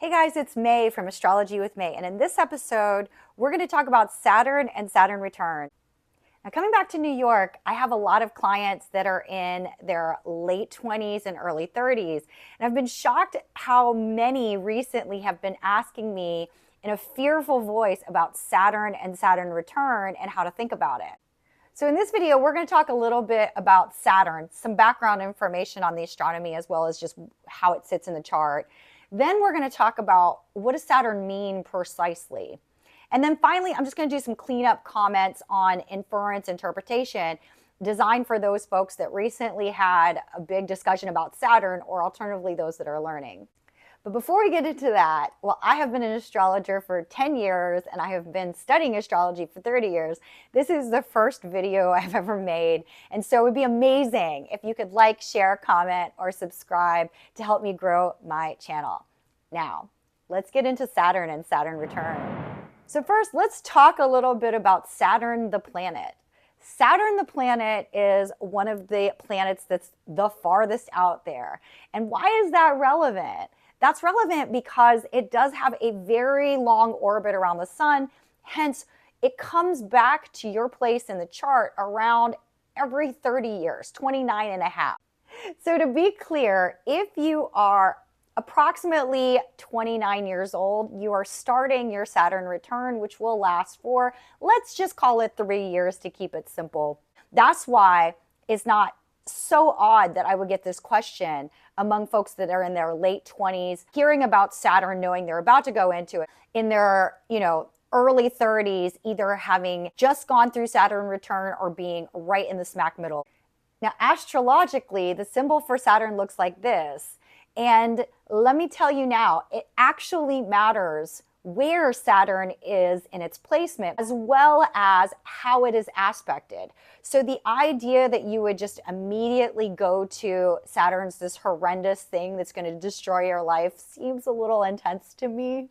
Hey guys, it's May from Astrology with May, and in this episode, we're going to talk about Saturn and Saturn return. Now, coming back to New York, I have a lot of clients that are in their late 20s and early 30s, and I've been shocked how many recently have been asking me in a fearful voice about Saturn and Saturn return and how to think about it. So in this video, we're going to talk a little bit about Saturn, some background information on the astronomy as well as just how it sits in the chart. Then we're going to talk about what does Saturn mean precisely. And then finally, I'm just going to do some cleanup comments on inference interpretation designed for those folks that recently had a big discussion about Saturn or alternatively those that are learning. But before we get into that, well, I have been an astrologer for 10 years and I have been studying astrology for 30 years. This is the first video I've ever made. And so it would be amazing if you could like, share, comment, or subscribe to help me grow my channel. Now, let's get into Saturn and Saturn return. So first, let's talk a little bit about Saturn the planet. Saturn the planet is one of the planets that's the farthest out there. And why is that relevant? That's relevant because it does have a very long orbit around the sun. Hence, it comes back to your place in the chart around every 30 years, 29 and a half. So to be clear, if you are approximately 29 years old, you are starting your Saturn return, which will last for, let's just call it 3 years to keep it simple. That's why it's not so odd that I would get this question among folks that are in their late 20s, hearing about Saturn, knowing they're about to go into it, in their, early 30s, either having just gone through Saturn return or being right in the smack middle. Now, astrologically, the symbol for Saturn looks like this. And let me tell you now, it actually matters where Saturn is in its placement, as well as how it is aspected. So the idea that you would just immediately go to Saturn's this horrendous thing that's going to destroy your life seems a little intense to me.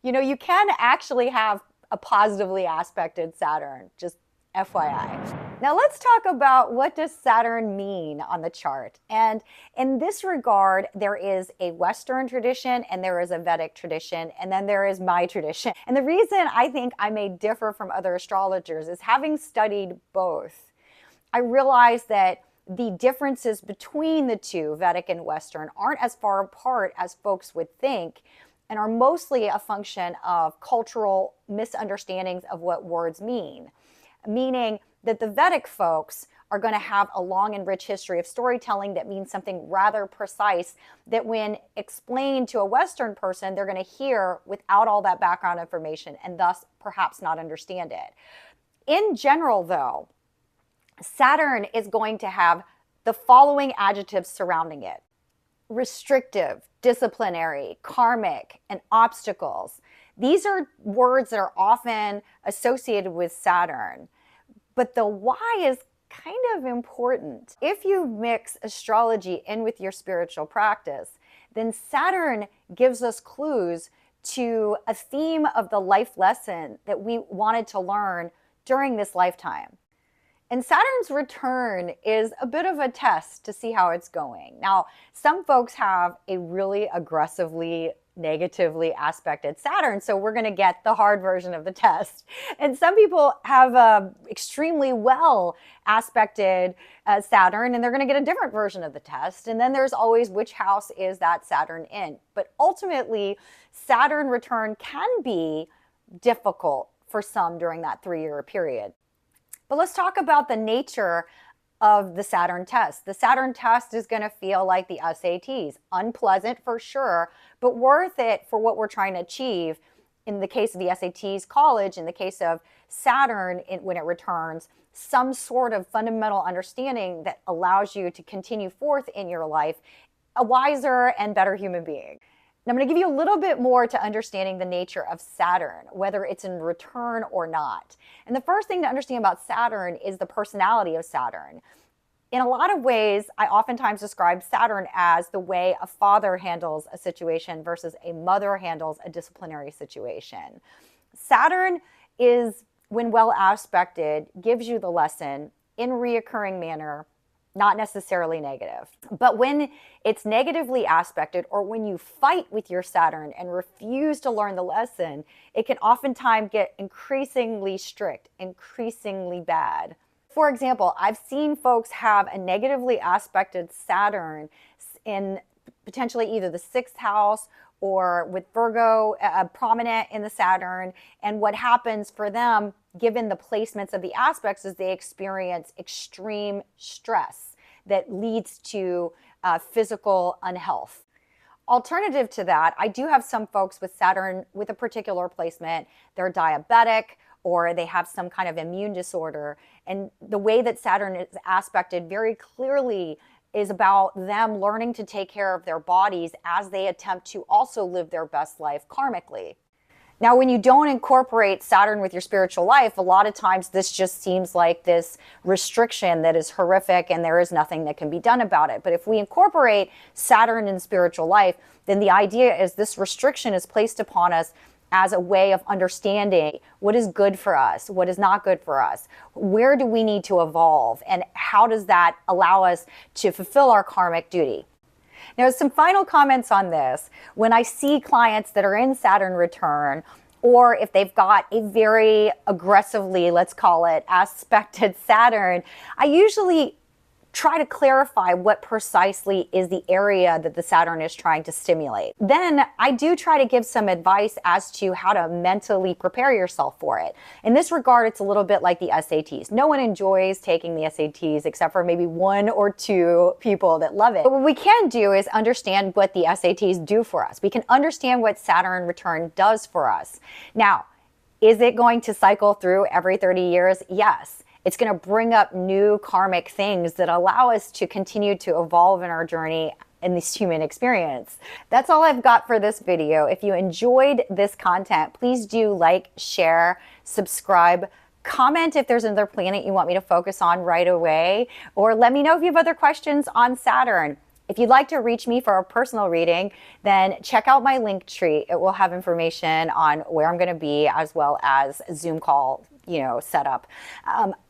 You can actually have a positively aspected Saturn, just FYI. Now let's talk about what does Saturn mean on the chart. And in this regard, there is a Western tradition and there is a Vedic tradition, and then there is my tradition. And the reason I think I may differ from other astrologers is having studied both, I realize that the differences between the two, Vedic and Western, aren't as far apart as folks would think and are mostly a function of cultural misunderstandings of what words mean. Meaning that the Vedic folks are going to have a long and rich history of storytelling that means something rather precise that when explained to a Western person, they're going to hear without all that background information and thus perhaps not understand it. In general, though, Saturn is going to have the following adjectives surrounding it: restrictive, disciplinary, karmic, and obstacles. These are words that are often associated with Saturn, but the why is kind of important. If you mix astrology in with your spiritual practice, then Saturn gives us clues to a theme of the life lesson that we wanted to learn during this lifetime. And Saturn's return is a bit of a test to see how it's going. Now, some folks have a really aggressively negatively aspected Saturn, so we're going to get the hard version of the test. And some people have a extremely well aspected Saturn, and they're going to get a different version of the test. And then there's always which house is that Saturn in. But ultimately, Saturn return can be difficult for some during that 3-year period. But let's talk about the nature of the Saturn test. The Saturn test is going to feel like the SATs, unpleasant for sure, but worth it for what we're trying to achieve. In the case of the SATs, college. In the case of Saturn, when it returns, some sort of fundamental understanding that allows you to continue forth in your life a wiser and better human being. Now, I'm going to give you a little bit more to understanding the nature of Saturn, whether it's in return or not. And the first thing to understand about Saturn is the personality of Saturn. In a lot of ways, I oftentimes describe Saturn as the way a father handles a situation versus a mother handles a disciplinary situation. Saturn is, when well aspected, gives you the lesson in reoccurring manner not necessarily negative. But when it's negatively aspected, or when you fight with your Saturn and refuse to learn the lesson, it can oftentimes get increasingly strict, increasingly bad. For example, I've seen folks have a negatively aspected Saturn in potentially either the 6th house or with Virgo prominent in the Saturn. And what happens for them, given the placements of the aspects, is they experience extreme stress that leads to physical unhealth. Alternative to that, I do have some folks with Saturn with a particular placement. They're diabetic, or they have some kind of immune disorder. And the way that Saturn is aspected very clearly is about them learning to take care of their bodies as they attempt to also live their best life karmically. Now, when you don't incorporate Saturn with your spiritual life, a lot of times this just seems like this restriction that is horrific and there is nothing that can be done about it. But if we incorporate Saturn in spiritual life, then the idea is this restriction is placed upon us as a way of understanding what is good for us, what is not good for us, where do we need to evolve, and how does that allow us to fulfill our karmic duty. Now, some final comments on this. When I see clients that are in Saturn return, or if they've got a very aggressively, let's call it, aspected Saturn, I usually try to clarify what precisely is the area that the Saturn is trying to stimulate. Then I do try to give some advice as to how to mentally prepare yourself for it. In this regard, it's a little bit like the SATs. No one enjoys taking the SATs except for maybe 1 or 2 people that love it. But what we can do is understand what the SATs do for us. We can understand what Saturn return does for us. Now, is it going to cycle through every 30 years? Yes. It's going to bring up new karmic things that allow us to continue to evolve in our journey in this human experience. That's all I've got for this video. If you enjoyed this content, please do like, share, subscribe, comment if there's another planet you want me to focus on right away, or let me know if you have other questions on Saturn. If you'd like to reach me for a personal reading, then check out my Linktree. It will have information on where I'm going to be, as well as Zoom call, setup.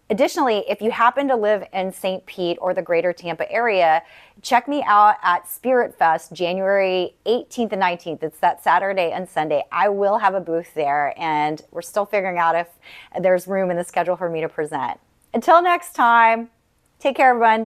Additionally, if you happen to live in St. Pete or the greater Tampa area, check me out at Spirit Fest, January 18th and 19th. It's that Saturday and Sunday. I will have a booth there, and we're still figuring out if there's room in the schedule for me to present. Until next time, take care, everyone.